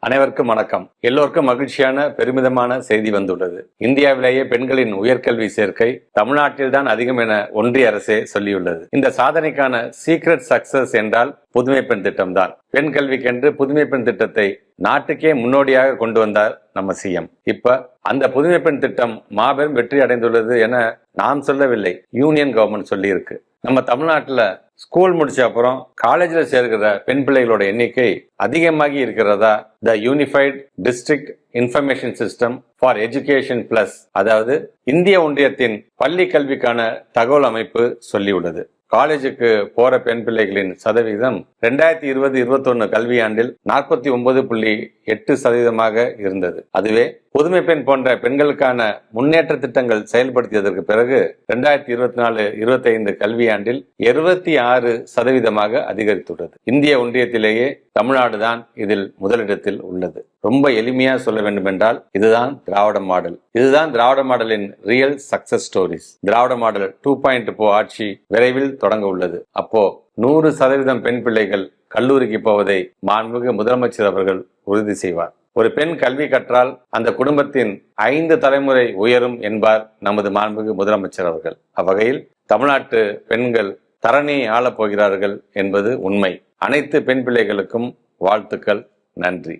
அனைவருக்கும் வணக்கம். எல்லோருக்கும் மகிழ்ச்சியான பெருமிதமான செய்தி வந்துள்ளது. இந்தியாவிலேயே பெண்களின் உயர்கல்வி சேர்க்கை தமிழ்நாட்டில்தான் அதிகம் என ஒன்றிய அரசே சொல்லியுள்ளது. இந்த சாதனைக்கான சீக்ரெட் சக்சஸ் என்றால் புதுமை பெண் திட்டம் தான். பெண் கல்விக்கென்று புதுமை பெண் திட்டத்தை நாட்டுக்கே முன்னோடியாக கொண்டு வந்தார் நம்ம சிஎம். இப்ப அந்த புதுமை பெண் திட்டம் மாபெரும் வெற்றி அடைந்துள்ளது என நாம் சொல்லவில்லை, யூனியன் கவர்மெண்ட் சொல்லி இருக்கு. நம்ம தமிழ்நாட்டுல ஸ்கூல் முடிச்ச அப்புறம் காலேஜ்ல சேர்க்கிற பெண் பிள்ளைகளோட எண்ணிக்கை அதிகமாகி இருக்கிறதா the unified district information system for education plus, அதாவது இந்திய ஒன்றியத்தின் பள்ளி கல்விக்கான தகவல் அமைப்பு சொல்லியுள்ளது. காலேஜுக்கு போற பெண் பிள்ளைகளின் சதவீதம் 2020-21 கல்வியாண்டில் 49.8% இருந்தது. அதுவே புதுமை பெண் போன்ற பெண்களுக்கான முன்னேற்ற திட்டங்கள் செயல்படுத்தியதற்கு பிறகு 2024-25 கல்வியாண்டில் 26% அதிகரித்துள்ளது. இந்திய ஒன்றியத்திலேயே தமிழ்நாடுதான் இதில் முதலிடத்தில் உள்ளது. ரொம்ப எளிமையா சொல்ல வேண்டும் என்றால் இதுதான் திராவிட மாடல். இதுதான் திராவிட மாடலின் ரியல் சக்சஸ் ஸ்டோரிஸ். திராவிட மாடல் 2.0 ஆட்சி விரைவில் தொடங்க உள்ளது. அப்போ 100% பெண் பிள்ளைகள் கல்லூரிக்கு போவதை மாண்புமிகு முதலமைச்சர் அவர்கள் உறுதி செய்வார். ஒரு பெண் கல்வி கற்றால் அந்த குடும்பத்தின் 5 தலைமுறை உயரும் என்பார் நமது மாண்புமிகு முதலமைச்சர் அவர்கள். அவ்வகையில் தமிழ்நாட்டு பெண்கள் தரணியை ஆளப் போகிறார்கள் என்பது உண்மை. அனைத்து பெண் பிள்ளைகளுக்கும் வாழ்த்துக்கள். நன்றி.